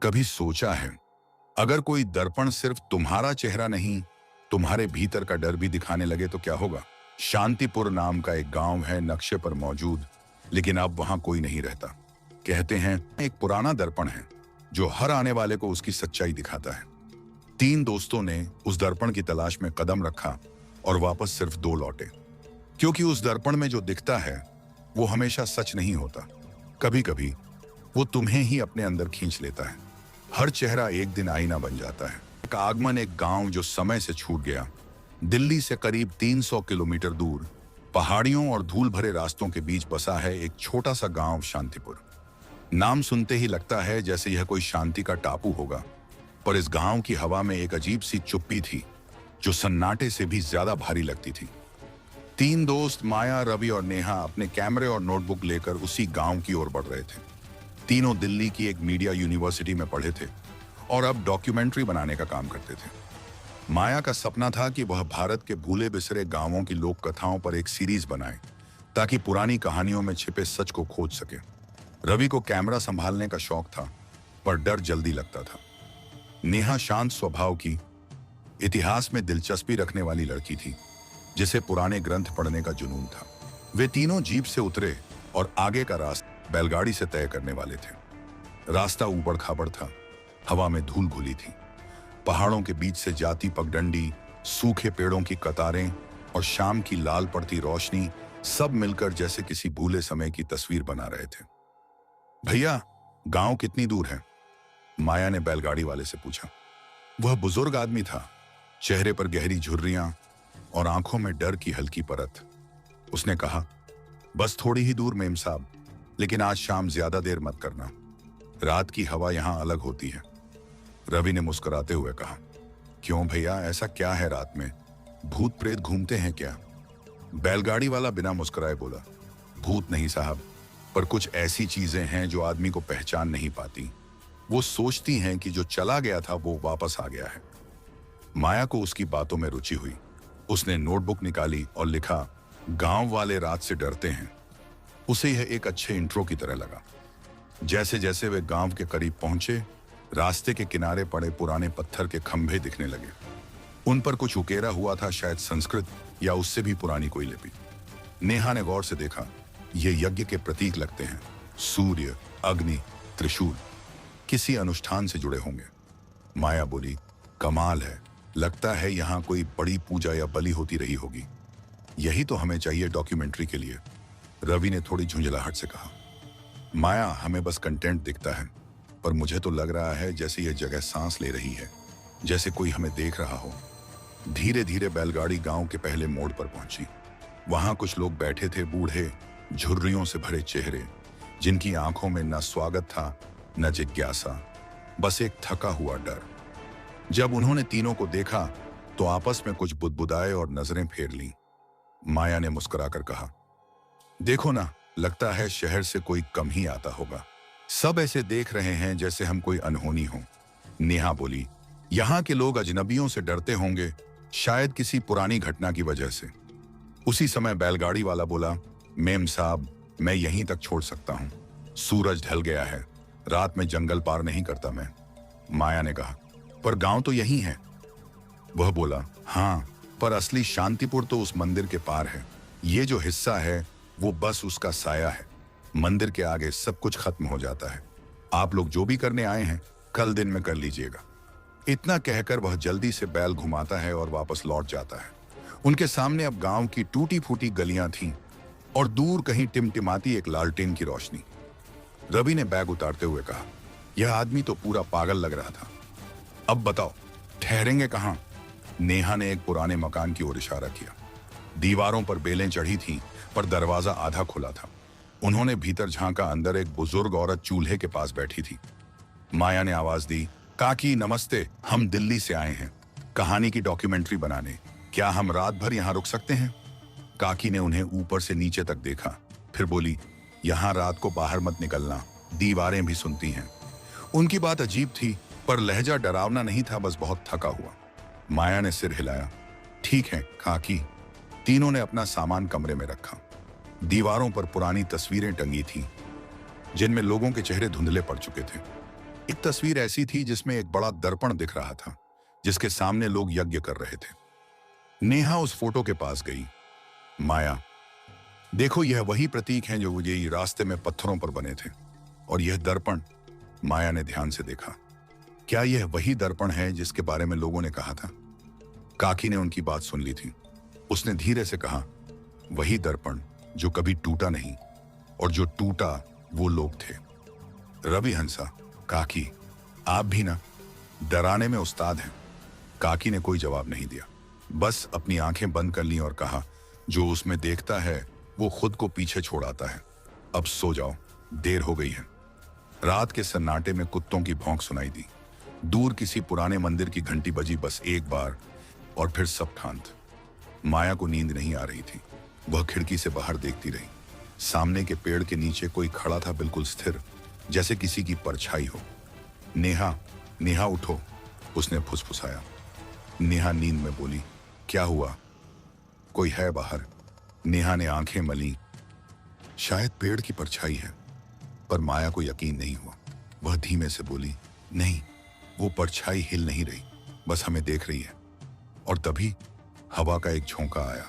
कभी सोचा है, अगर कोई दर्पण सिर्फ तुम्हारा चेहरा नहीं, तुम्हारे भीतर का डर भी दिखाने लगे तो क्या होगा? शांतिपुर नाम का एक गांव है नक्शे पर मौजूद, लेकिन अब वहां कोई नहीं रहता। कहते हैं एक पुराना दर्पण है जो हर आने वाले को उसकी सच्चाई दिखाता है। 3 दोस्तों ने उस दर्पण की तलाश में कदम रखा और वापस सिर्फ 2 लौटे, क्योंकि उस दर्पण में जो दिखता है वो हमेशा सच नहीं होता। कभी कभी वो तुम्हें ही अपने अंदर खींच लेता है। हर चेहरा एक दिन आईना बन जाता है। एक आगमन, एक गांव जो समय से छूट गया। दिल्ली से करीब 300 किलोमीटर दूर पहाड़ियों और धूल भरे रास्तों के बीच बसा है एक छोटा सा गांव शांतिपुर। नाम सुनते ही लगता है जैसे यह कोई शांति का टापू होगा, पर इस गांव की हवा में एक अजीब सी चुप्पी थी जो सन्नाटे से भी ज्यादा भारी लगती थी। 3 दोस्त माया, रवि और नेहा अपने कैमरे और नोटबुक लेकर उसी गांव की ओर बढ़ रहे थे। तीनों दिल्ली की एक मीडिया यूनिवर्सिटी में पढ़े थे और अब डॉक्यूमेंट्री बनाने का काम करते थे। माया का सपना था कि वह भारत के भूले बिसरे गांवों की लोक कथाओं पर एक सीरीज बनाए ताकि पुरानी कहानियों में छिपे सच को खोज सके। रवि को कैमरा संभालने का शौक था, पर डर जल्दी लगता था। नेहा शांत स्वभाव की, इतिहास में दिलचस्पी रखने वाली लड़की थी जिसे पुराने ग्रंथ पढ़ने का जुनून था। वे तीनों जीप से उतरे और आगे का रास्ता बैलगाड़ी से तय करने वाले थे। रास्ता ऊबड़ खाबड़ था, हवा में धूल घुली थी। पहाड़ों के बीच से जाती पगडंडी, सूखे पेड़ों की कतारें और शाम की लाल पड़ती रोशनी सब मिलकर जैसे किसी भूले समय की तस्वीर बना रहे थे। भैया, गांव कितनी दूर है? माया ने बैलगाड़ी वाले से पूछा। वह बुजुर्ग आदमी था, चेहरे पर गहरी झुर्रियां और आंखों में डर की हल्की परत। उसने कहा, बस थोड़ी ही दूर मेम साहब, लेकिन आज शाम ज्यादा देर मत करना, रात की हवा यहां अलग होती है। रवि ने मुस्कुराते हुए कहा, क्यों भैया, ऐसा क्या है रात में? भूत प्रेत घूमते हैं क्या? बैलगाड़ी वाला बिना मुस्कुराए बोला, भूत नहीं साहब, पर कुछ ऐसी चीजें हैं जो आदमी को पहचान नहीं पाती। वो सोचती हैं कि जो चला गया था वो वापस आ गया है। माया को उसकी बातों में रुचि हुई। उसने नोटबुक निकाली और लिखा, गांव वाले रात से डरते हैं। उसे यह एक अच्छे इंट्रो की तरह लगा। जैसे जैसे वे गांव के करीब पहुंचे, रास्ते के किनारे पड़े पुराने पत्थर के खंभे दिखने लगे। उन पर कुछ उकेरा हुआ था, शायद संस्कृत या उससे भी पुरानी कोई लिपि। नेहा ने गौर से देखा, ये यज्ञ के प्रतीक लगते हैं। सूर्य, अग्नि, त्रिशूल, किसी अनुष्ठान से जुड़े होंगे। माया बोली, कमाल है, लगता है यहाँ कोई बड़ी पूजा या बलि होती रही होगी। यही तो हमें चाहिए डॉक्यूमेंट्री के लिए। रवि ने थोड़ी झुंझलाहट से कहा। माया, हमें बस कंटेंट दिखता है, पर मुझे तो लग रहा है जैसे यह जगह सांस ले रही है, जैसे कोई हमें देख रहा हो। धीरे धीरे बैलगाड़ी गांव के पहले मोड़ पर पहुंची। वहां कुछ लोग बैठे थे, बूढ़े, झुर्रियों से भरे चेहरे, जिनकी आंखों में न स्वागत था न जिज्ञासा, बस एक थका हुआ डर। जब उन्होंने तीनों को देखा तो आपस में कुछ बुदबुदाए और नजरें फेर लीं। माया ने मुस्कुराकर कहा, देखो ना, लगता है शहर से कोई कम ही आता होगा। सब ऐसे देख रहे हैं जैसे हम कोई अनहोनी हो। नेहा बोली, यहाँ के लोग अजनबियों से डरते होंगे, शायद किसी पुरानी घटना की वजह से। उसी समय बैलगाड़ी वाला बोला, मेम साहब, मैं यहीं तक छोड़ सकता हूँ। सूरज ढल गया है, रात में जंगल पार नहीं करता मैं। माया ने कहा, पर गांव तो यही है। वह बोला, हाँ, पर असली शांतिपुर तो उस मंदिर के पार है। ये जो हिस्सा है वो बस उसका साया है। मंदिर के आगे सब कुछ खत्म हो जाता है। आप लोग जो भी करने आए हैं, कल दिन में कर लीजिएगा। इतना कहकर वह जल्दी से बैल घुमाता है और वापस लौट जाता है। उनके सामने अब गांव की टूटी फूटी गलियां थीं और दूर कहीं टिमटिमाती एक लालटेन की रोशनी। रवि ने बैग उतारते हुए कहा, यह आदमी तो पूरा पागल लग रहा था। अब बताओ, ठहरेंगे कहाँ? नेहा ने एक पुराने मकान की ओर इशारा किया। दीवारों पर बेलें चढ़ी थीं, पर दरवाजा आधा खुला था। उन्होंने भीतर झांका। अंदर एक बुजुर्ग औरत चूल्हे के पास बैठी थी। माया ने आवाज दी, काकी नमस्ते, हम दिल्ली से आए हैं कहानी की डॉक्यूमेंट्री बनाने। क्या हम रात भर यहाँ रुक सकते हैं? काकी ने उन्हें ऊपर से नीचे तक देखा, फिर बोली, यहाँ रात को बाहर मत निकलना, दीवारें भी सुनती हैं। उनकी बात अजीब थी, पर लहजा डरावना नहीं था, बस बहुत थका हुआ। माया ने सिर हिलाया, ठीक है काकी। तीनों ने अपना सामान कमरे में रखा। दीवारों पर पुरानी तस्वीरें टंगी थीं, जिनमें लोगों के चेहरे धुंधले पड़ चुके थे। एक तस्वीर ऐसी थी जिसमें एक बड़ा दर्पण दिख रहा था, जिसके सामने लोग यज्ञ कर रहे थे। नेहा उस फोटो के पास गई। माया, देखो, यह वही प्रतीक हैं जो यही रास्ते में पत्थरों पर बने थे। और यह दर्पण, माया ने ध्यान से देखा। क्या यह वही दर्पण है जिसके बारे में लोगों ने कहा था? काकी ने उनकी बात सुन ली थी। उसने धीरे से कहा, वही दर्पण जो कभी टूटा नहीं, और जो टूटा वो लोग थे। रवि हंसा, काकी, आप भी ना डराने में उस्ताद हैं। काकी ने कोई जवाब नहीं दिया, बस अपनी आंखें बंद कर ली और कहा, जो उसमें देखता है वो खुद को पीछे छोड़ आता है। अब सो जाओ, देर हो गई है। रात के सन्नाटे में कुत्तों की भौंक सुनाई दी। दूर किसी पुराने मंदिर की घंटी बजी, बस एक बार, और फिर सब शांत। माया को नींद नहीं आ रही थी। वह खिड़की से बाहर देखती रही। सामने के पेड़ के नीचे कोई खड़ा था, बिल्कुल स्थिर, जैसे किसी की परछाई हो। नेहा, नेहा उठो, उसने फुसफुसाया। नेहा नींद में बोली, क्या हुआ? कोई है बाहर? नेहा ने आंखें मली। शायद पेड़ की परछाई है, पर माया को यकीन नहीं हुआ। वह धीमे से बोली, नहीं, वो परछाई हिल नहीं रही, बस हमें देख रही है। और तभी हवा का एक झोंका आया,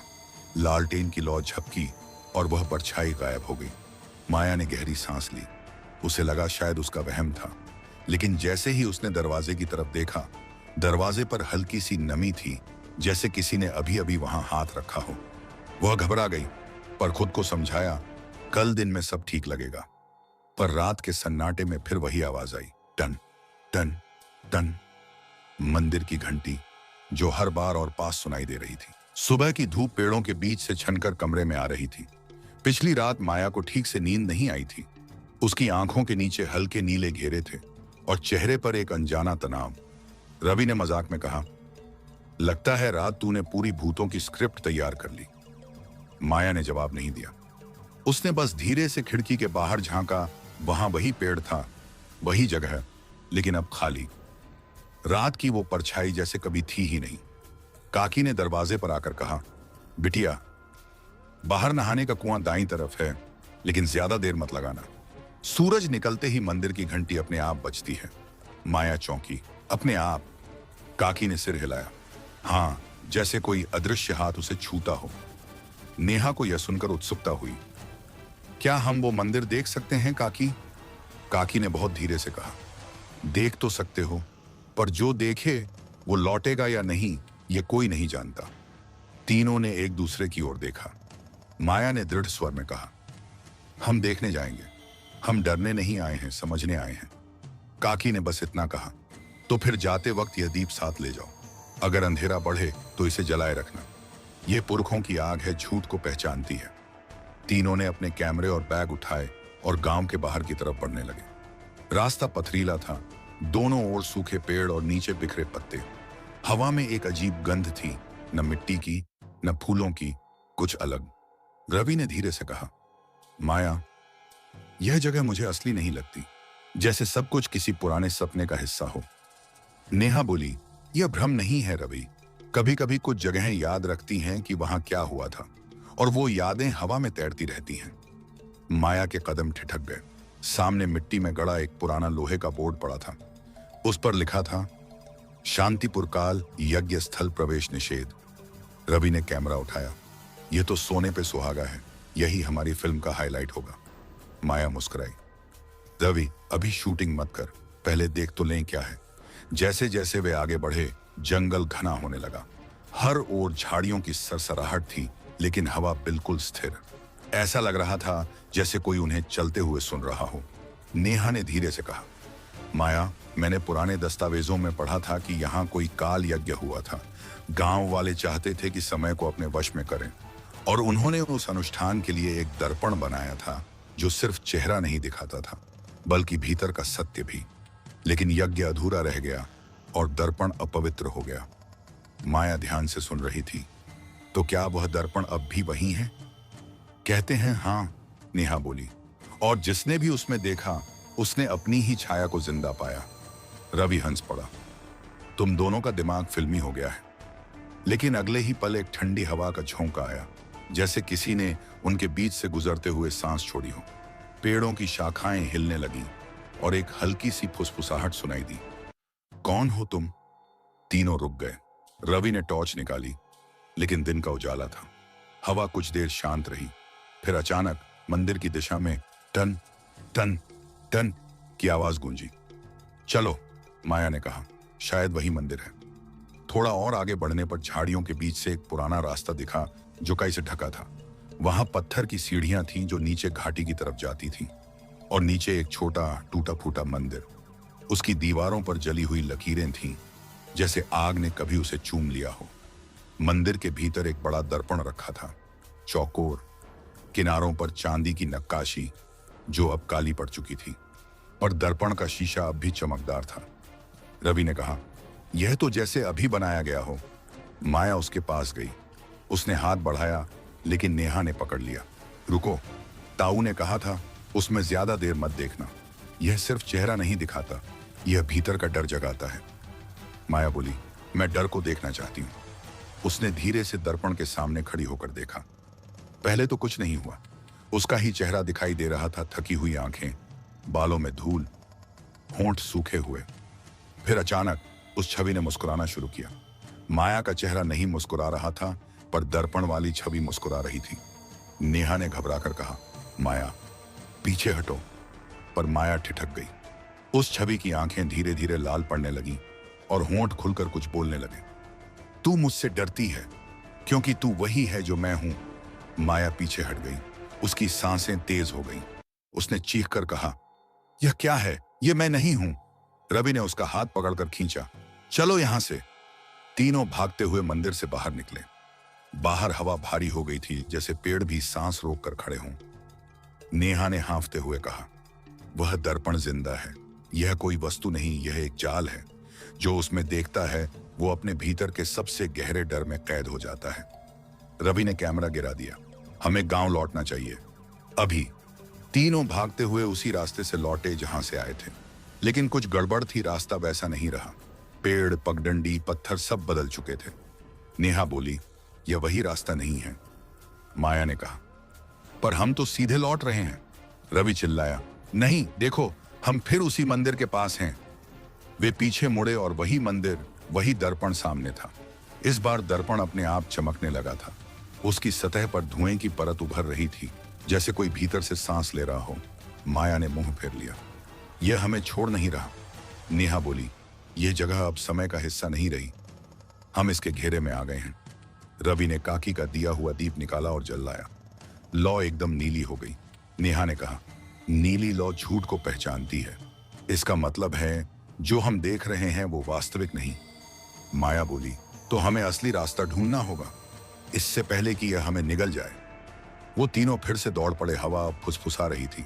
लालटेन की लौ झपकी और वह परछाई गायब हो गई। माया ने गहरी सांस ली। उसे लगा शायद उसका वहम था, लेकिन जैसे ही उसने दरवाजे की तरफ देखा, दरवाजे पर हल्की सी नमी थी, जैसे किसी ने अभी अभी वहां हाथ रखा हो। वह घबरा गई, पर खुद को समझाया, कल दिन में सब ठीक लगेगा। पर रात के सन्नाटे में फिर वही आवाज आई, टन टन टन। मंदिर की घंटी, जो हर बार और पास सुनाई दे रही थी। सुबह की धूप पेड़ों के बीच से छनकर कमरे में आ रही थी। पिछली रात माया को ठीक से नींद नहीं आई थी। उसकी आंखों के नीचे हल्के नीले घेरे थे और चेहरे पर एक अनजाना तनाव। रवि ने मजाक में कहा, लगता है रात तूने पूरी भूतों की स्क्रिप्ट तैयार कर ली। माया ने जवाब नहीं दिया। उसने बस धीरे से खिड़की के बाहर झांका। वहां वही पेड़ था, वही जगह, लेकिन अब खाली। रात की वो परछाई जैसे कभी थी ही नहीं। काकी ने दरवाजे पर आकर कहा, बिटिया, बाहर नहाने का कुआं दाईं तरफ है, लेकिन ज्यादा देर मत लगाना। सूरज निकलते ही मंदिर की घंटी अपने आप बजती है। माया चौंकी। अपने आप? काकी ने सिर हिलाया। हाँ, जैसे कोई अदृश्य हाथ उसे छूता हो। नेहा को यह सुनकर उत्सुकता हुई। क्या हम वो मंदिर देख सकते हैं काकी? काकी ने बहुत धीरे से कहा, देख तो सकते हो, पर जो देखे वो लौटेगा या नहीं, ये कोई नहीं जानता। तीनों ने एक दूसरे की ओर देखा। माया ने दृढ़ स्वर में कहा, हम देखने जाएंगे, हम डरने नहीं आए हैं, समझने आए हैं। काकी ने बस इतना कहा, तो फिर जाते वक्त यह दीप साथ ले जाओ। अगर अंधेरा बढ़े तो इसे जलाए रखना। यह पुरखों की आग है, झूठ को पहचानती है। तीनों ने अपने कैमरे और बैग उठाए और गांव के बाहर की तरफ बढ़ने लगे। रास्ता पथरीला था, दोनों ओर सूखे पेड़ और नीचे बिखरे पत्ते। हवा में एक अजीब गंध थी, न मिट्टी की, न फूलों की, कुछ अलग। रवि ने धीरे से कहा, माया, यह जगह मुझे असली नहीं लगती, जैसे सब कुछ किसी पुराने सपने का हिस्सा हो। नेहा बोली, यह भ्रम नहीं है रवि, कभी कभी कुछ जगहें याद रखती हैं कि वहां क्या हुआ था, और वो यादें हवा में तैरती रहती हैं। माया के कदम ठिठक गए। सामने मिट्टी में गड़ा एक पुराना लोहे का बोर्ड पड़ा था। उस पर लिखा था, शांतिपुर काल यज्ञ स्थल प्रवेश निषेध। रवि ने कैमरा उठाया। यह तो सोने पे सुहागा है, यही हमारी फिल्म का हाईलाइट होगा। माया मुस्कुराई। रवि, अभी शूटिंग मत कर, पहले देख तो लें क्या है। जैसे जैसे वे आगे बढ़े, जंगल घना होने लगा। हर ओर झाड़ियों की सरसराहट थी, लेकिन हवा बिल्कुल स्थिर। ऐसा लग रहा था जैसे कोई उन्हें चलते हुए सुन रहा हो। नेहा ने धीरे से कहा, माया, मैंने पुराने दस्तावेजों में पढ़ा था कि यहाँ कोई काल यज्ञ हुआ था। गांव वाले चाहते थे कि समय को अपने वश में करें, और उन्होंने उस अनुष्ठान के लिए एक दर्पण बनाया था, जो सिर्फ चेहरा नहीं दिखाता था, बल्कि भीतर का सत्य भी। लेकिन यज्ञ अधूरा रह गया और दर्पण अपवित्र हो गया। माया ध्यान से सुन रही थी। तो क्या वह दर्पण अब भी वही है? कहते हैं हाँ, नेहा बोली। और जिसने भी उसमें देखा, उसने अपनी ही छाया को जिंदा पाया। रवि हंस पड़ा। तुम दोनों का दिमाग फिल्मी हो गया है। लेकिन अगले ही पल एक ठंडी हवा का झोंका आया, जैसे किसी ने उनके बीच से गुजरते हुए सांस छोड़ी हो। पेड़ों की शाखाएं हिलने लगीं, और एक हल्की सी फुसफुसाहट सुनाई दी। कौन हो तुम? तीनों रुक गए। रवि ने टॉर्च निकाली, लेकिन दिन का उजाला था। हवा कुछ देर शांत रही, फिर अचानक मंदिर की दिशा में टन टन टन की आवाज गूंजी। चलो, माया ने कहा, शायद वही मंदिर है। थोड़ा और आगे बढ़ने पर झाड़ियों के बीच से एक पुराना रास्ता दिखा जो कई से ढका था। वहां पत्थर की सीढ़ियां थीं जो नीचे घाटी की तरफ जाती थीं, और नीचे एक छोटा टूटा फूटा मंदिर। उसकी दीवारों पर जली हुई लकीरें थीं, जैसे आग ने कभी उसे चूम लिया हो। मंदिर के भीतर एक बड़ा दर्पण रखा था, चौकोर, किनारों पर चांदी की नक्काशी जो अब काली पड़ चुकी थी, पर दर्पण का शीशा अब भी चमकदार था। रवि ने कहा, यह तो जैसे अभी बनाया गया हो। माया उसके पास गई। उसने हाथ बढ़ाया, लेकिन नेहा ने पकड़ लिया। रुको, ताऊ ने कहा था उसमें ज्यादा देर मत देखना। यह सिर्फ चेहरा नहीं दिखाता, यह भीतर का डर जगाता है। माया बोली, मैं डर को देखना चाहती हूँ। उसने धीरे से दर्पण के सामने खड़ी होकर देखा। पहले तो कुछ नहीं हुआ। उसका ही चेहरा दिखाई दे रहा था, थकी हुई आंखें, बालों में धूल, होंठ सूखे हुए। फिर अचानक उस छवि ने मुस्कुराना शुरू किया। माया का चेहरा नहीं मुस्कुरा रहा था, पर दर्पण वाली छवि मुस्कुरा रही थी। नेहा ने घबराकर कहा, माया पीछे हटो। पर माया ठिठक गई। उस छवि की आंखें धीरे धीरे लाल पड़ने लगीं और होंठ खुलकर कुछ बोलने लगे। तू मुझसे डरती है क्योंकि तू वही है जो मैं हूं। माया पीछे हट गई। उसकी सांसें तेज हो गईं। उसने चीखकर कहा, यह क्या है? यह मैं नहीं हूं। रवि ने उसका हाथ पकड़कर खींचा। चलो यहां से। तीनों भागते हुए मंदिर से बाहर निकले। बाहर हवा भारी हो गई थी, जैसे पेड़ भी सांस रोककर खड़े हों। नेहा ने हाँफते हुए कहा, वह दर्पण जिंदा है। यह कोई वस्तु नहीं, यह एक जाल है। जो उसमें देखता है वो अपने भीतर के सबसे गहरे डर में कैद हो जाता है। रवि ने कैमरा गिरा दिया। हमें गांव लौटना चाहिए, अभी। तीनों भागते हुए उसी रास्ते से लौटे जहां से आए थे, लेकिन कुछ गड़बड़ थी। रास्ता वैसा नहीं रहा। पेड़, पगडंडी, पत्थर सब बदल चुके थे। नेहा बोली, यह वही रास्ता नहीं है। माया ने कहा, पर हम तो सीधे लौट रहे हैं। रवि चिल्लाया, नहीं, देखो, हम फिर उसी मंदिर के पास हैं। वे पीछे मुड़े और वही मंदिर, वही दर्पण सामने था। इस बार दर्पण अपने आप चमकने लगा था। उसकी सतह पर धुएं की परत उभर रही थी, जैसे कोई भीतर से सांस ले रहा हो। माया ने मुंह फेर लिया। यह हमें छोड़ नहीं रहा। नेहा बोली, यह जगह अब समय का हिस्सा नहीं रही। हम इसके घेरे में आ गए हैं। रवि ने काकी का दिया हुआ दीप निकाला और जलाया। लौ एकदम नीली हो गई। नेहा ने कहा, नीली लौ झूठ को पहचानती है। इसका मतलब है जो हम देख रहे हैं वो वास्तविक नहीं। माया बोली, तो हमें असली रास्ता ढूंढना होगा, इससे पहले कि यह हमें निगल जाए। वो तीनों फिर से दौड़ पड़े। हवा फुसफुसा रही थी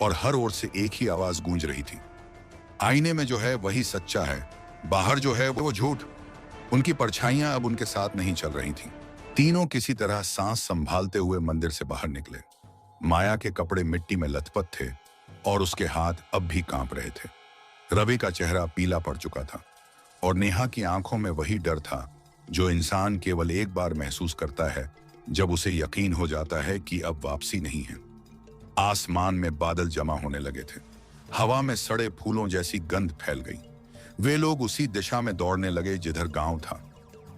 और हर ओर से एक ही आवाज गूंज रही थी, आईने में जो है वही सच्चा है, बाहर जो है वो झूठ। उनकी परछाइयां अब उनके साथ नहीं चल रही थीं। तीनों किसी तरह सांस संभालते हुए मंदिर से बाहर निकले। माया के कपड़े मिट्टी में लथपथ थे और उसके हाथ अब भी कांप रहे थे। रवि का चेहरा पीला पड़ चुका था और नेहा की आंखों में वही डर था जो इंसान केवल एक बार महसूस करता है, जब उसे यकीन हो जाता है कि अब वापसी नहीं है। आसमान में बादल जमा होने लगे थे। हवा में सड़े फूलों जैसी गंध फैल गई। वे लोग उसी दिशा में दौड़ने लगे जिधर गांव था।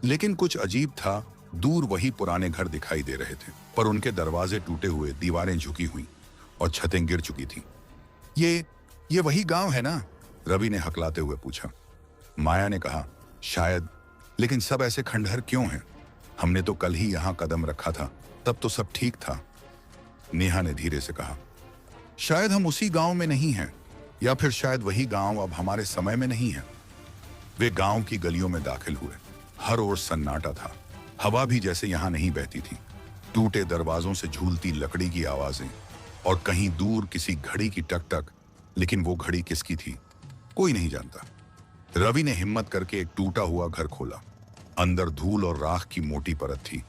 लेकिन कुछ अजीब था, दूर वही पुराने घर दिखाई दे रहे थे, पर उनके दरवाजे टूटे हुए, दीवारें झुकी हुई और छतें गिर चुकी थी। ये वही गांव है ना? रवि ने हकलाते हुए पूछा। माया ने कहा, शायद, लेकिन सब ऐसे खंडहर क्यों हैं? हमने तो कल ही यहां कदम रखा था, तब तो सब ठीक था। नेहा ने धीरे से कहा, शायद हम उसी गांव में नहीं हैं, या फिर शायद वही गांव अब हमारे समय में नहीं है। वे गांव की गलियों में दाखिल हुए। हर ओर सन्नाटा था। हवा भी जैसे यहां नहीं बहती थी। टूटे दरवाजों से झूलती लकड़ी की आवाजें और कहीं दूर किसी घड़ी की टक टक, लेकिन वो घड़ी किसकी थी कोई नहीं जानता। रवि ने हिम्मत करके एक टूटा हुआ घर खोला। अंदर धूल और राख की मोटी परत थी।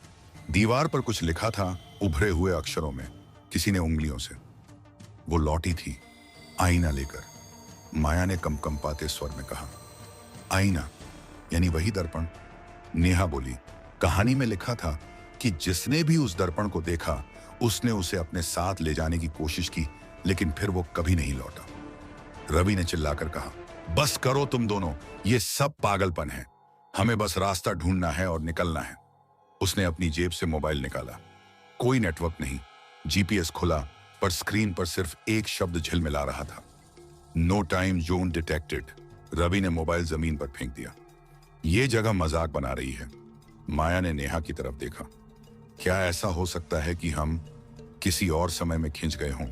दीवार पर कुछ लिखा था, उभरे हुए अक्षरों में, किसी ने उंगलियों से। वो लौटी थी, आईना लेकर। माया ने कंपकंपाते स्वर में कहा, आईना यानी वही दर्पण। नेहा बोली, कहानी में लिखा था कि जिसने भी उस दर्पण को देखा उसने उसे अपने साथ ले जाने की कोशिश की, लेकिन फिर वो कभी नहीं लौटा। रवि ने चिल्लाकर कहा, बस करो तुम दोनों, ये सब पागलपन है। हमें बस रास्ता ढूंढना है और निकलना है। उसने अपनी जेब से मोबाइल निकाला। कोई नेटवर्क नहीं, जीपीएस खुला, पर स्क्रीन पर सिर्फ एक शब्द झिलमिला रहा था, no time zone detected. Ravi ने मोबाइल जमीन पर फेंक दिया। ये जगह मजाक बना रही है। माया ने नेहा की तरफ देखा। क्या ऐसा हो सकता है कि हम किसी और समय में खिंच गए हों?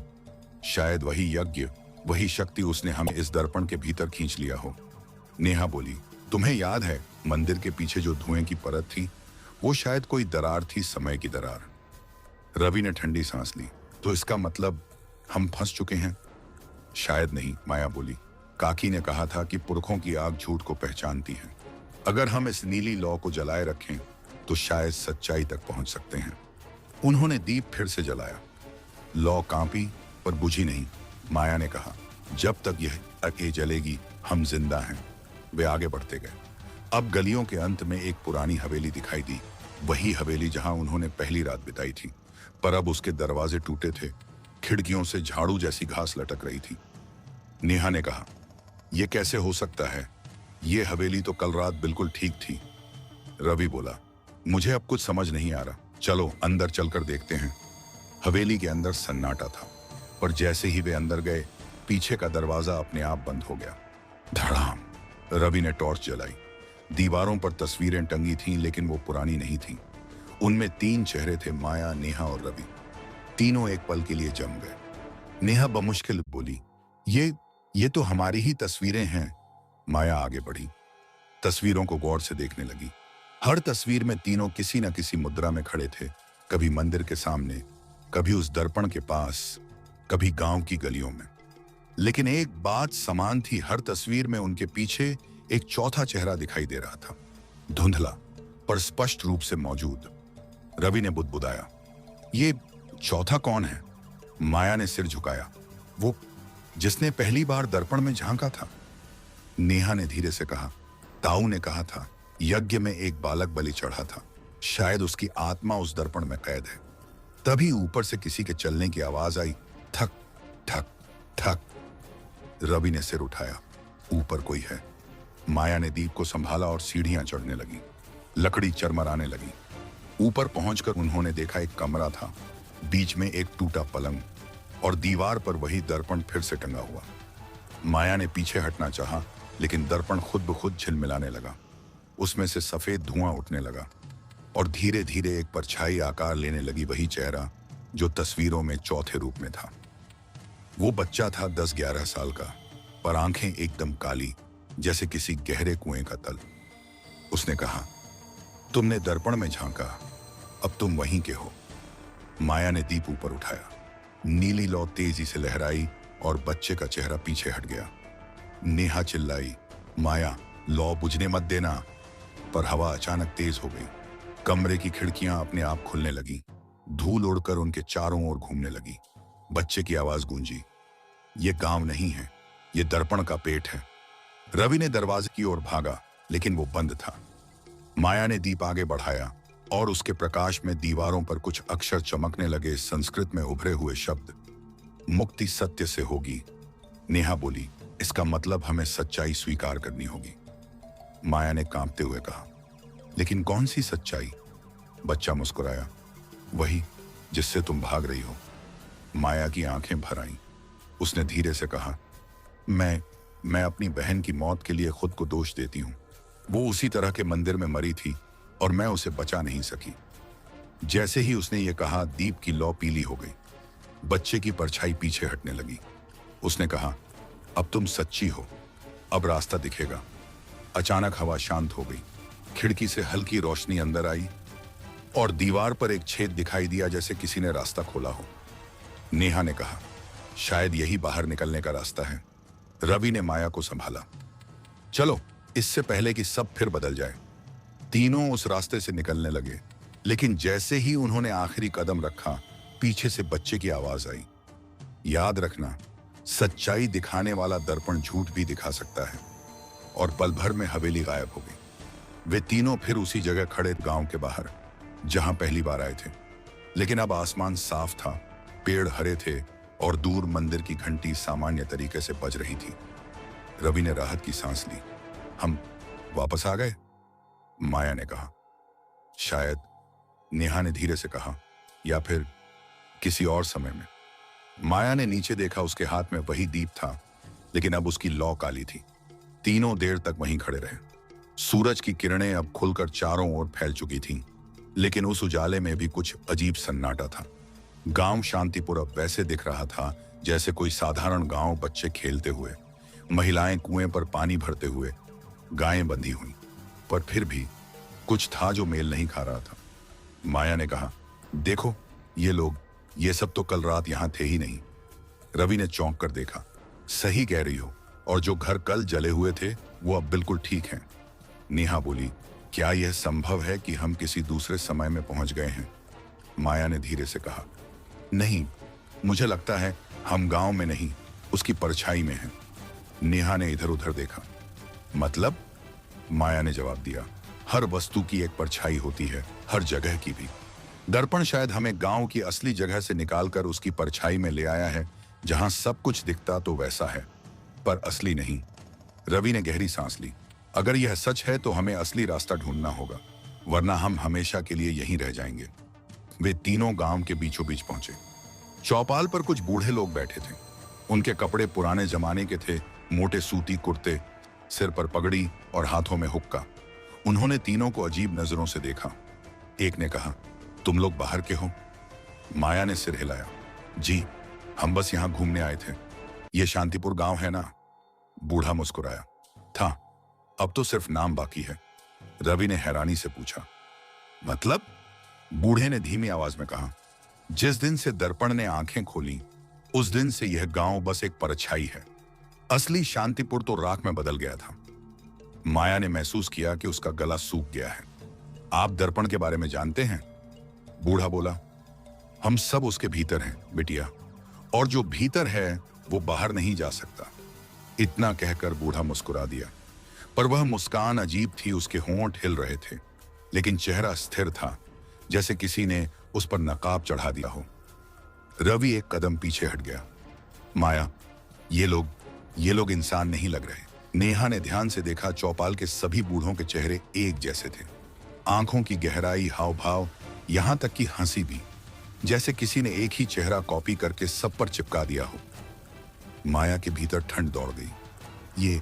शायद वही यज्ञ, वही शक्ति उसने हमें इस दर्पण के भीतर खींच लिया हो। नेहा बोली, तुम्हें याद है मंदिर के पीछे जो धुएं की परत थी? वो शायद कोई दरार थी, समय की दरार। रवि ने ठंडी सांस ली। तो इसका मतलब हम फंस चुके हैं? शायद नहीं, माया बोली। काकी ने कहा था कि पुरखों की आग झूठ को पहचानती है। अगर हम इस नीली लौ को जलाए रखें तो शायद सच्चाई तक पहुंच सकते हैं। उन्होंने दीप फिर से जलाया। लौ कांपी पर बुझी नहीं। माया ने कहा, जब तक यह आग जलेगी हम जिंदा हैं। वे आगे बढ़ते गए। अब गलियों के अंत में एक पुरानी हवेली दिखाई दी, वही हवेली जहां उन्होंने पहली रात बिताई थी, पर अब उसके दरवाजे टूटे थे, खिड़कियों से झाड़ू जैसी घास लटक रही थी। नेहा ने कहा, यह कैसे हो सकता है? ये हवेली तो कल रात बिल्कुल ठीक थी। रवि बोला, मुझे अब कुछ समझ नहीं आ रहा, चलो अंदर चलकर देखते हैं। हवेली के अंदर सन्नाटा था, पर जैसे ही वे अंदर गए पीछे का दरवाजा अपने आप बंद हो गया। धड़ाम। रवि ने टॉर्च जलाई। दीवारों पर तस्वीरें टंगी थीं, लेकिन वो पुरानी नहीं थीं। उनमें 3 चेहरे थे, माया, नेहा और रवि। तीनों एक पल के लिए जम गए। नेहा बमुश्किल बोली, ये तो हमारी ही तस्वीरें हैं। माया आगे बढ़ी, तस्वीरों को गौर से देखने लगी। हर तस्वीर में तीनों किसी न किसी मुद्रा में खड़े थे, कभी मंदिर के सामने, कभी उस दर्पण के पास, कभी गांव की गलियों में। लेकिन एक बात समान थी, हर तस्वीर में उनके पीछे एक चौथा चेहरा दिखाई दे रहा था, धुंधला पर स्पष्ट रूप से मौजूद। रवि ने बुदबुदाया, ये चौथा कौन है? माया ने सिर झुकाया, वो जिसने पहली बार दर्पण में झांका था। नेहा ने धीरे से कहा, ताऊ ने कहा था यज्ञ में एक बालक बलि चढ़ा था, शायद उसकी आत्मा उस दर्पण में कैद है। तभी ऊपर से किसी के चलने की आवाज आई, ठक ठक ठक। रवि ने सिर उठाया, ऊपर कोई है। माया ने दीप को संभाला और सीढ़ियां चढ़ने लगी। लकड़ी चरमराने लगी। ऊपर पहुंचकर उन्होंने देखा एक कमरा था, बीच में एक टूटा पलंग और दीवार पर वही दर्पण फिर से टंगा हुआ। माया ने पीछे हटना चाहा, लेकिन दर्पण खुद ब खुद झिलमिलाने लगा। उसमें से सफेद धुआं उठने लगा और धीरे धीरे एक परछाई आकार लेने लगी, वही चेहरा जो तस्वीरों में चौथे रूप में था। वो बच्चा था 10-11 साल का, पर आंखें एकदम काली, जैसे किसी गहरे कुएं का तल। उसने कहा, तुमने दर्पण में झांका, अब तुम वहीं के हो। माया ने दीप ऊपर उठाया। नीली लौ तेजी से लहराई और बच्चे का चेहरा पीछे हट गया। नेहा चिल्लाई, माया, लौ बुझने मत देना। पर हवा अचानक तेज हो गई। कमरे की खिड़कियां अपने आप खुलने लगी। धूल उड़कर उनके चारों ओर घूमने लगी। बच्चे की आवाज गूंजी, ये गांव नहीं है, ये दर्पण का पेट है। रवि ने दरवाजे की ओर भागा, लेकिन वो बंद था। माया ने दीप आगे बढ़ाया और उसके प्रकाश में दीवारों पर कुछ अक्षर चमकने लगे, संस्कृत में उभरे हुए शब्द, मुक्ति सत्य से होगी। नेहा बोली, इसका मतलब हमें सच्चाई स्वीकार करनी होगी। माया ने कांपते हुए कहा, लेकिन कौन सी सच्चाई? बच्चा मुस्कुराया, वही जिससे तुम भाग रही हो। माया की आंखें भर आईं। उसने धीरे से कहा, मैं अपनी बहन की मौत के लिए खुद को दोष देती हूं। वो उसी तरह के मंदिर में मरी थी और मैं उसे बचा नहीं सकी। जैसे ही उसने ये कहा, दीप की लौ पीली हो गई। बच्चे की परछाई पीछे हटने लगी। उसने कहा, अब तुम सच्ची हो, अब रास्ता दिखेगा। अचानक हवा शांत हो गई। खिड़की से हल्की रोशनी अंदर आई और दीवार पर एक छेद दिखाई दिया, जैसे किसी ने रास्ता खोला हो। नेहा ने कहा, शायद यही बाहर निकलने का रास्ता है। रवि ने माया को संभाला, चलो, इससे पहले कि सब फिर बदल जाए। तीनों उस रास्ते से निकलने लगे, लेकिन जैसे ही उन्होंने आखिरी कदम रखा, पीछे से बच्चे की आवाज आई, याद रखना, सच्चाई दिखाने वाला दर्पण झूठ भी दिखा सकता है। और पल भर में हवेली गायब हो गई। वे तीनों फिर उसी जगह खड़े, गांव के बाहर, जहां पहली बार आए थे। लेकिन अब आसमान साफ था, पेड़ हरे थे और दूर मंदिर की घंटी सामान्य तरीके से बज रही थी। रवि ने राहत की सांस ली। हम वापस आ गए? माया ने कहा। शायद, नेहा ने धीरे से कहा, या फिर किसी और समय में। माया ने नीचे देखा। उसके हाथ में वही दीप था, लेकिन अब उसकी लौ काली थी। तीनों देर तक वहीं खड़े रहे। सूरज की किरणें अब खुलकर चारों ओर फैल चुकी थीं, लेकिन उस उजाले में भी कुछ अजीब सन्नाटा था। गांव शांतिपुर अब वैसे दिख रहा था जैसे कोई साधारण गांव, बच्चे खेलते हुए, महिलाएं कुएं पर पानी भरते हुए, गायें बंधी हुई। पर फिर भी कुछ था जो मेल नहीं खा रहा था। माया ने कहा, देखो, ये लोग, ये सब तो कल रात यहां थे ही नहीं। रवि ने चौंक कर देखा। सही कह रही हो, और जो घर कल जले हुए थे वो अब बिल्कुल ठीक हैं। नेहा बोली, क्या यह संभव है कि हम किसी दूसरे समय में पहुंच गए हैं? माया ने धीरे से कहा, नहीं, मुझे लगता है हम गांव में नहीं, उसकी परछाई में हैं। नेहा ने इधर उधर देखा। मतलब? माया ने जवाब दिया, हर वस्तु की एक परछाई होती है, हर जगह की भी। दर्पण शायद हमें गांव की असली जगह से निकालकर उसकी परछाई में ले आया है, जहां सब कुछ दिखता तो वैसा है, पर असली नहीं। रवि ने गहरी सांस ली। अगर यह सच है तो हमें असली रास्ता ढूंढना होगा, वरना हम हमेशा के लिए यहीं रह जाएंगे। वे तीनों गांव के बीचों बीच पहुंचे। चौपाल पर कुछ बूढ़े लोग बैठे थे। उनके कपड़े पुराने जमाने के थे, मोटे सूती कुर्ते, सिर पर पगड़ी और हाथों में हुक्का। उन्होंने तीनों को अजीब नजरों से देखा। एक ने कहा, तुम लोग बाहर के हो? माया ने सिर हिलाया। जी, हम बस यहां घूमने आए थे। ये शांतिपुर गांव है ना? बूढ़ा मुस्कुराया। था, अब तो सिर्फ नाम बाकी है। रवि ने हैरानी से पूछा, मतलब? बूढ़े ने धीमी आवाज में कहा, जिस दिन से दर्पण ने आंखें खोली, उस दिन से यह गांव बस एक परछाई है। असली शांतिपुर तो राख में बदल गया था। माया ने महसूस किया कि उसका गला सूख गया है। आप दर्पण के बारे में जानते हैं? बूढ़ा बोला, हम सब उसके भीतर हैं बिटिया, और जो भीतर है वो बाहर नहीं जा सकता। इतना कहकर बूढ़ा मुस्कुरा दिया, पर वह मुस्कान अजीब थी। उसके होंठ हिल रहे थे, लेकिन चेहरा स्थिर था, जैसे किसी ने उस पर नकाब चढ़ा दिया हो। रवि एक कदम पीछे हट गया। माया, ये लोग इंसान नहीं लग रहे। नेहा ने ध्यान से देखा। चौपाल के सभी बूढ़ों के चेहरे एक जैसे थे। आंखों की गहराई, हाव भाव, यहां तक कि हंसी भी, जैसे किसी ने एक ही चेहरा कॉपी करके सब पर चिपका दिया हो। माया के भीतर ठंड दौड़ गई। ये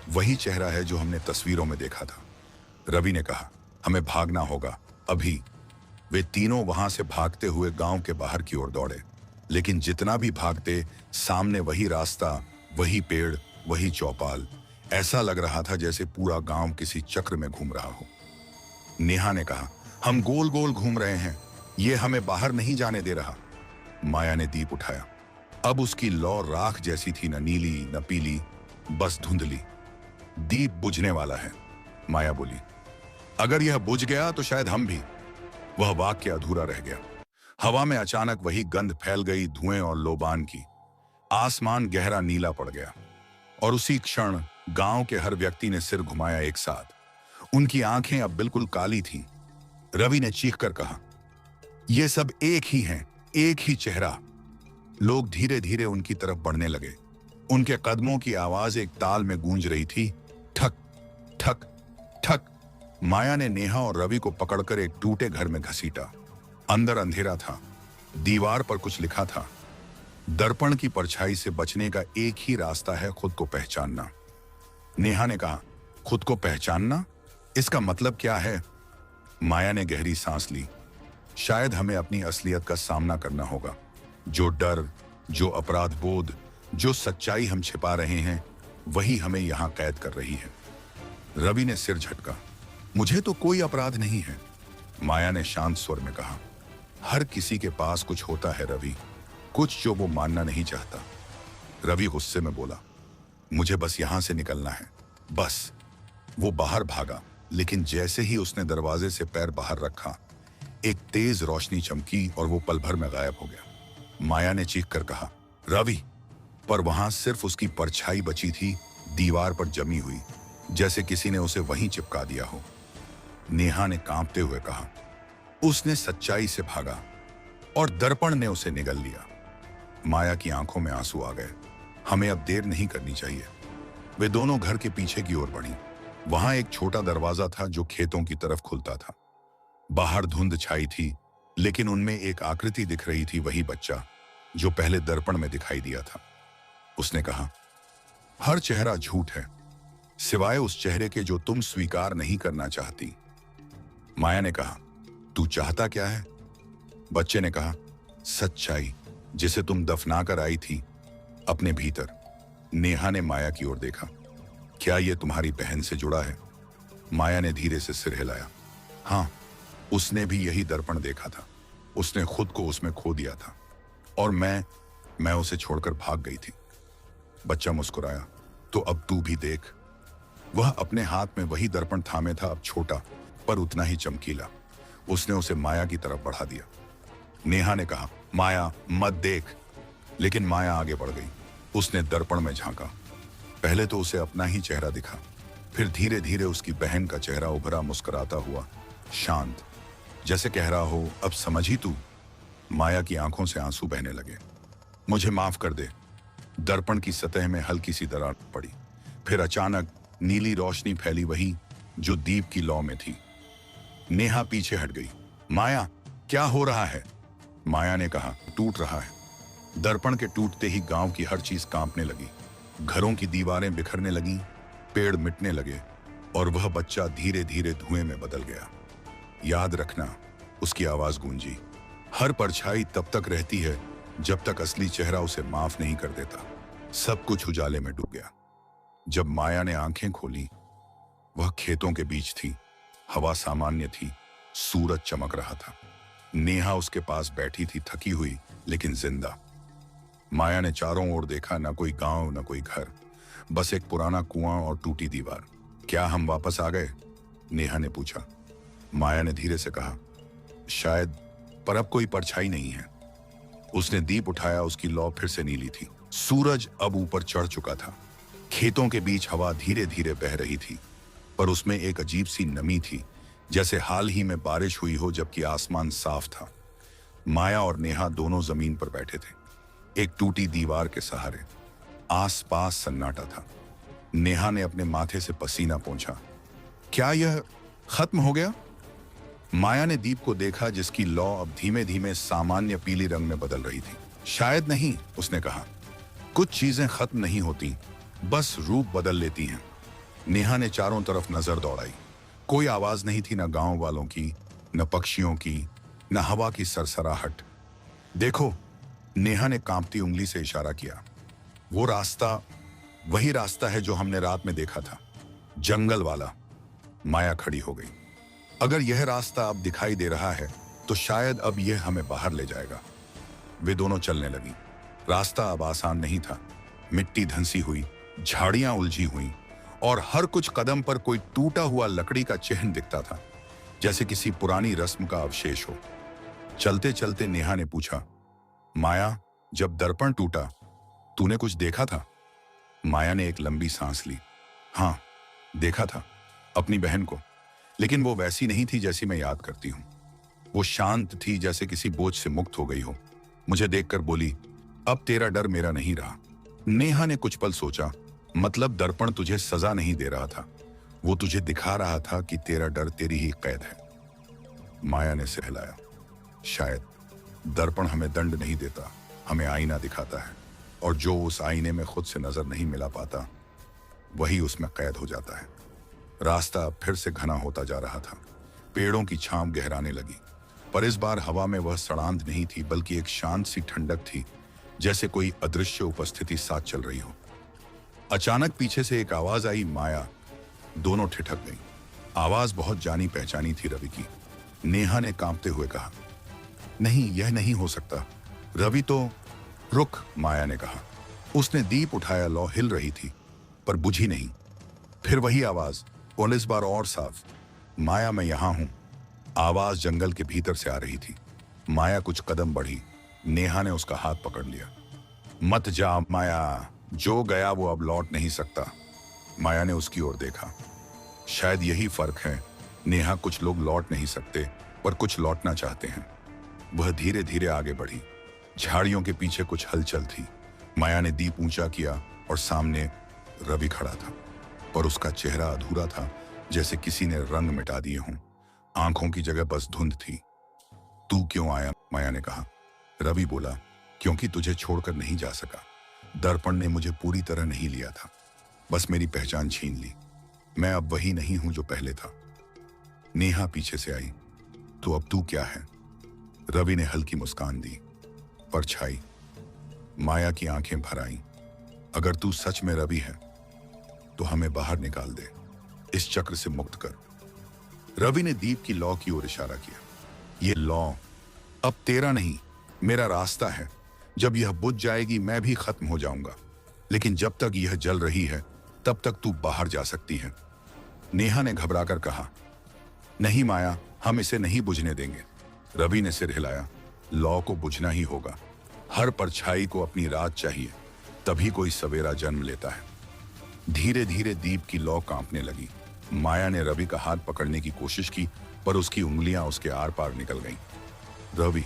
वही चेहरा है जो हमने तस्वीरों में देखा था। रवि ने कहा, हमें भागना होगा अभी। वे तीनों वहां से भागते हुए गांव के बाहर की ओर दौड़े, लेकिन जितना भी भागते, सामने वही रास्ता, वही पेड़, वही चौपाल। ऐसा लग रहा था जैसे पूरा गांव किसी चक्र में घूम रहा हो। नेहा ने कहा, हम गोल गोल घूम रहे हैं, ये हमें बाहर नहीं जाने दे रहा। माया ने दीप उठाया। अब उसकी लौ राख जैसी थी, न नीली न पीली, बस धुंधली। दीप बुझने वाला है, माया बोली। अगर यह बुझ गया तो शायद हम भी। वह वाक्य अधूरा रह गया। हवा में अचानक वही गंध फैल गई, धुएं और लोबान की। आसमान गहरा नीला पड़ गया, और उसी क्षण गांव के हर व्यक्ति ने सिर घुमाया एक साथ। उनकी आंखें अब बिल्कुल काली थीं। रवि ने चीखकर कहा, ये सब एक ही हैं, एक ही चेहरा। लोग धीरे धीरे उनकी तरफ बढ़ने लगे। उनके कदमों की आवाज एक ताल में गूंज रही थी, ठक ठक ठक। माया ने नेहा और रवि को पकड़कर एक टूटे घर में घसीटा। अंदर अंधेरा था। दीवार पर कुछ लिखा था, दर्पण की परछाई से बचने का एक ही रास्ता है, खुद को पहचानना। नेहा ने कहा, खुद को पहचानना? इसका मतलब क्या है? माया ने गहरी सांस ली। शायद हमें अपनी असलियत का सामना करना होगा। जो डर, जो अपराध बोध, जो सच्चाई हम छिपा रहे हैं, वही हमें यहां कैद कर रही है। रवि ने सिर झटका। मुझे तो कोई अपराध नहीं है, माया ने शांत स्वर में कहा। हर किसी के पास कुछ होता है रवि, कुछ जो वो मानना नहीं चाहता। रवि गुस्से में बोला, मुझे बस यहां से निकलना है, बस। वो बाहर भागा, लेकिन जैसे ही उसने दरवाजे से पैर बाहर रखा, एक तेज रोशनी चमकी और वो पल भर में गायब हो गया। माया ने चीख कर कहा, रवि! पर वहां सिर्फ उसकी परछाई बची थी, दीवार पर जमी हुई, जैसे किसी ने उसे वहीं चिपका दिया हो। नेहा ने कांपते हुए कहा, उसने सच्चाई से भागा और दर्पण ने उसे निगल लिया। माया की आंखों में आंसू आ गए। हमें अब देर नहीं करनी चाहिए। वे दोनों घर के पीछे की ओर बढ़ी। वहां एक छोटा दरवाजा था जो खेतों की तरफ खुलता था। बाहर धुंध छाई थी, लेकिन उनमें एक आकृति दिख रही थी, वही बच्चा जो पहले दर्पण में दिखाई दिया था। उसने कहा, हर चेहरा झूठ है, सिवाय उस चेहरे के जो तुम स्वीकार नहीं करना चाहती। माया ने कहा, तू चाहता क्या है? बच्चे ने कहा, सच्चाई, जिसे तुम दफना कर आई थी, अपने भीतर। नेहा ने माया की ओर देखा। क्या यह तुम्हारी बहन से जुड़ा है? माया ने धीरे से सिर हिलाया। हाँ, उसने भी यही दर्पण देखा था। उसने खुद को उसमें खो दिया था और मैं उसे छोड़कर भाग गई थी। बच्चा मुस्कुराया। तो अब तू भी देख। वह अपने हाथ में वही दर्पण थामे था, अब छोटा पर उतना ही चमकीला। उसने उसे माया की तरफ बढ़ा दिया। नेहा ने कहा, माया मत देख। लेकिन माया आगे बढ़ गई। उसने दर्पण में झांका। पहले तो उसे अपना ही चेहरा दिखा, फिर धीरे धीरे उसकी बहन का चेहरा उभरा, मुस्कुराता हुआ, शांत, जैसे कह रहा हो, अब समझी तू? माया की आंखों से आंसू बहने लगे। मुझे माफ कर दे। दर्पण की सतह में हल्की सी दरार पड़ी। फिर अचानक नीली रोशनी फैली, वही जो दीप की लौ में थी। नेहा पीछे हट गई। माया, क्या हो रहा है? माया ने कहा, टूट रहा है। दर्पण के टूटते ही गांव की हर चीज कांपने लगी। घरों की दीवारें बिखरने लगीं, पेड़ मिटने लगे और वह बच्चा धीरे धीरे धुएं में बदल गया। याद रखना, उसकी आवाज गूंजी, हर परछाई तब तक रहती है जब तक असली चेहरा उसे माफ नहीं कर देता। सब कुछ उजाले में डूब गया। जब माया ने आंखें खोली, वह खेतों के बीच थी। हवा सामान्य थी, सूरज चमक रहा था। नेहा उसके पास बैठी थी, थकी हुई लेकिन जिंदा। माया ने चारों ओर देखा, ना कोई गांव, ना कोई घर, बस एक पुराना कुआं और टूटी दीवार। क्या हम वापस आ गए? नेहा ने पूछा। माया ने धीरे से कहा, शायद, पर अब कोई परछाई नहीं है। उसने दीप उठाया, उसकी लौ फिर से नीली थी। सूरज अब ऊपर चढ़ चुका था। खेतों के बीच हवा धीरे धीरे बह रही थी, पर उसमें एक अजीब सी नमी थी, जैसे हाल ही में बारिश हुई हो, जबकि आसमान साफ था। माया और नेहा दोनों जमीन पर बैठे थे, एक टूटी दीवार के सहारे। आसपास सन्नाटा था। नेहा ने अपने माथे से पसीना पोंछा। क्या यह खत्म हो गया? माया ने दीप को देखा, जिसकी लौ अब धीमे धीमे सामान्य पीली रंग में बदल रही थी। शायद नहीं, उसने कहा। कुछ चीजें खत्म नहीं होती, बस रूप बदल लेती हैं। नेहा ने चारों तरफ नजर दौड़ाई। कोई आवाज नहीं थी, न गांव वालों की, न पक्षियों की, न हवा की सरसराहट। देखो, नेहा ने कांपती उंगली से इशारा किया। वो रास्ता, वही रास्ता है जो हमने रात में देखा था, जंगल वाला। माया खड़ी हो गई। अगर यह रास्ता अब दिखाई दे रहा है, तो शायद अब यह हमें बाहर ले जाएगा। वे दोनों चलने लगी। रास्ता अब आसान नहीं था। मिट्टी धंसी हुई, झाड़ियां उलझी हुई और हर कुछ कदम पर कोई टूटा हुआ लकड़ी का चिन्ह दिखता था, जैसे किसी पुरानी रस्म का अवशेष हो। चलते चलते नेहा ने पूछा, माया, जब दर्पण टूटा, तूने कुछ देखा था? माया ने एक लंबी सांस ली। हाँ, देखा था, अपनी बहन को, लेकिन वो वैसी नहीं थी जैसी मैं याद करती हूँ। वो शांत थी, जैसे किसी बोझ से मुक्त हो गई हो। मुझे देखकर बोली, अब तेरा डर मेरा नहीं रहा। नेहा ने कुछ पल सोचा। मतलब दर्पण तुझे सजा नहीं दे रहा था, वो तुझे दिखा रहा था कि तेरा डर तेरी ही कैद है। माया ने सिर हिलाया। शायद दर्पण हमें दंड नहीं देता, हमें आईना दिखाता है, और जो उस आईने में खुद से नजर नहीं मिला पाता, वही उसमें कैद हो जाता है। रास्ता फिर से घना होता जा रहा था। पेड़ों की छांव गहराने लगी, पर इस बार हवा में वह सड़ांध नहीं थी, बल्कि एक शांत सी ठंडक थी, जैसे कोई अदृश्य उपस्थिति साथ चल रही हो। अचानक पीछे से एक आवाज आई। माया, दोनों ठिठक गईं। आवाज बहुत जानी पहचानी थी, रवि की। नेहा ने कांपते हुए कहा, नहीं, यह नहीं हो सकता। रवि तो। रुक, माया ने कहा। उसने दीप उठाया। लौ हिल रही थी, पर बुझी नहीं। फिर वही आवाज, और इस बार और साफ। माया, मैं यहां हूं। आवाज जंगल के भीतर से आ रही थी। माया कुछ कदम बढ़ी। नेहा ने उसका हाथ पकड़ लिया। मत जा माया, जो गया वो अब लौट नहीं सकता। माया ने उसकी ओर देखा। शायद यही फर्क है। नेहा, कुछ लोग लौट नहीं सकते, पर कुछ लौटना चाहते हैं। वह धीरे धीरे आगे बढ़ी। झाड़ियों के पीछे कुछ हलचल थी। माया ने दीप ऊंचा किया और सामने रवि खड़ा था, पर उसका चेहरा अधूरा था, जैसे किसी ने रंग मिटा दिए हों। आंखों की जगह बस धुंध थी। तू क्यों आया? माया ने कहा। रवि बोला, क्योंकि तुझे छोड़कर नहीं जा सका। दर्पण ने मुझे पूरी तरह नहीं लिया था, बस मेरी पहचान छीन ली। मैं अब वही नहीं हूं जो पहले था। नेहा पीछे से आई। तो अब तू क्या है? रवि ने हल्की मुस्कान दी। परछाई। माया की आंखें भर आईं। अगर तू सच में रवि है तो हमें बाहर निकाल दे, इस चक्र से मुक्त कर। रवि ने दीप की लौ की ओर इशारा किया। ये लौ अब तेरा नहीं, मेरा रास्ता है। जब यह बुझ जाएगी मैं भी खत्म हो जाऊंगा, लेकिन जब तक यह जल रही है तब तक तू बाहर जा सकती है। नेहा ने घबराकर कहा, नहीं माया, हम इसे नहीं बुझने देंगे। रवि ने सिर हिलाया। लौ को बुझना ही होगा। हर परछाई को अपनी रात चाहिए, तभी कोई सवेरा जन्म लेता है। धीरे धीरे दीप की लौ कांपने लगी। माया ने रवि का हाथ पकड़ने की कोशिश की, पर उसकी उंगलियां उसके आर पार निकल गईं। रवि,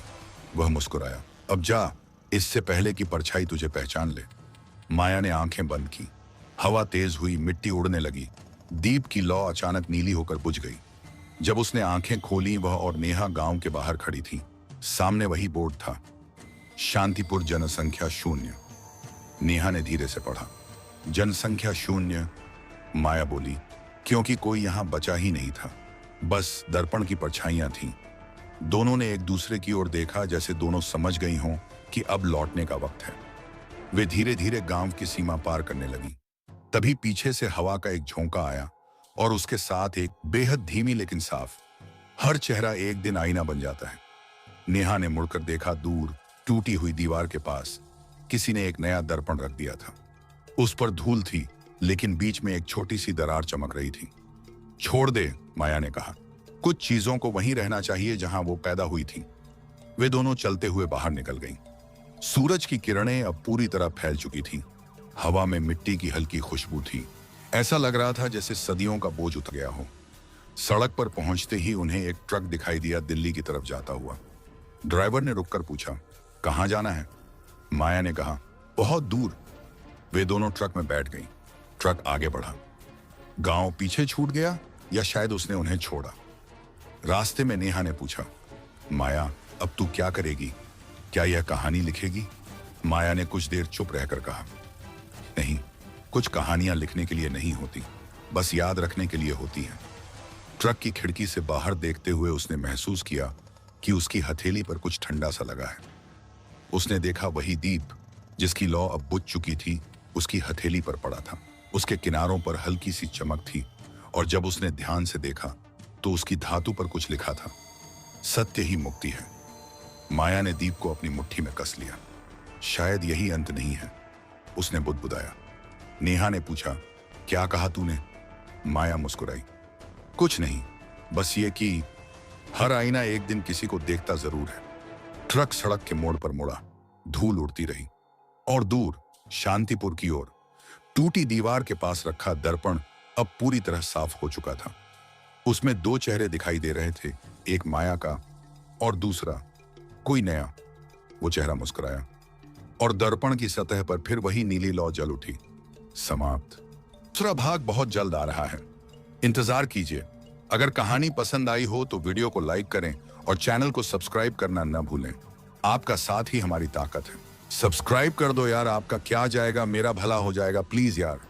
वह मुस्कुराया, अब जा, इससे पहले कि परछाई तुझे पहचान ले। माया ने आंखें बंद की। हवा तेज हुई, मिट्टी उड़ने लगी। दीप की लौ अचानक नीली होकर बुझ गई। जब उसने आंखें खोली, वह और नेहा गांव के बाहर खड़ी थी। सामने वही बोर्ड था, शांतिपुर, जनसंख्या 0। नेहा ने धीरे से पढ़ा, जनसंख्या 0। माया बोली, क्योंकि कोई यहां बचा ही नहीं था, बस दर्पण की परछाइयां थीं। दोनों ने एक दूसरे की ओर देखा, जैसे दोनों समझ गई हों कि अब लौटने का वक्त है। वे धीरे धीरे गांव की सीमा पार करने लगी। तभी पीछे से हवा का एक झोंका आया और उसके साथ एक बेहद धीमी लेकिन साफ। हर चेहरा एक दिन आईना बन जाता है। नेहा ने मुड़कर देखा, दूर टूटी हुई दीवार के पास किसी ने एक नया दर्पण रख दिया था। उस पर धूल थी, लेकिन बीच में एक छोटी सी दरार चमक रही थी। छोड़ दे, माया ने कहा। कुछ चीजों को वहीं रहना चाहिए जहां वो पैदा हुई थी। वे दोनों चलते हुए बाहर निकल गईं। सूरज की किरणें अब पूरी तरह फैल चुकी थीं। हवा में मिट्टी की हल्की खुशबू थी। ऐसा लग रहा था जैसे सदियों का बोझ उतर गया हो। सड़क पर पहुंचते ही उन्हें एक ट्रक दिखाई दिया, दिल्ली की तरफ जाता हुआ। ड्राइवर ने रुककर पूछा, कहां जाना है? माया ने कहा, बहुत दूर। वे दोनों ट्रक में बैठ गईं। ट्रक आगे बढ़ा। गांव पीछे छूट गया या शायद उसने उन्हें छोड़ा। रास्ते में नेहा ने पूछा, माया, अब तू क्या करेगी? क्या यह कहानी लिखेगी? माया ने कुछ देर चुप रहकर कहा, नहीं, कुछ कहानियां लिखने के लिए नहीं होती, बस याद रखने के लिए होती हैं। ट्रक की खिड़की से बाहर देखते हुए उसने महसूस किया कि उसकी हथेली पर कुछ ठंडा सा लगा है। उसने देखा वही दीप जिसकी लौ अब बुझ चुकी थी, उसकी हथेली पर पड़ा था। उसके किनारों पर हल्की सी चमक थी, और जब उसने ध्यान से देखा तो उसकी धातु पर कुछ लिखा था, सत्य ही मुक्ति है। माया ने दीप को अपनी मुट्ठी में कस लिया। शायद यही अंत नहीं है, उसने बुदबुदाया। नेहा ने पूछा, क्या कहा तूने? माया मुस्कुराई, कुछ नहीं, बस ये कि हर आईना एक दिन किसी को देखता जरूर है। ट्रक सड़क के मोड़ पर मुड़ा। धूल उड़ती रही और दूर शांतिपुर की ओर टूटी दीवार के पास रखा दर्पण अब पूरी तरह साफ हो चुका था। उसमें दो चेहरे दिखाई दे रहे थे, एक माया का और दूसरा कोई नया। वो चेहरा मुस्कुराया और दर्पण की सतह पर फिर वही नीली लौ जल उठी। समाप्त। दूसरा भाग बहुत जल्द आ रहा है, इंतजार कीजिए। अगर कहानी पसंद आई हो तो वीडियो को लाइक करें और चैनल को सब्सक्राइब करना न भूलें। आपका साथ ही हमारी ताकत है। सब्सक्राइब कर दो यार, आपका क्या जाएगा, मेरा भला हो जाएगा, प्लीज यार।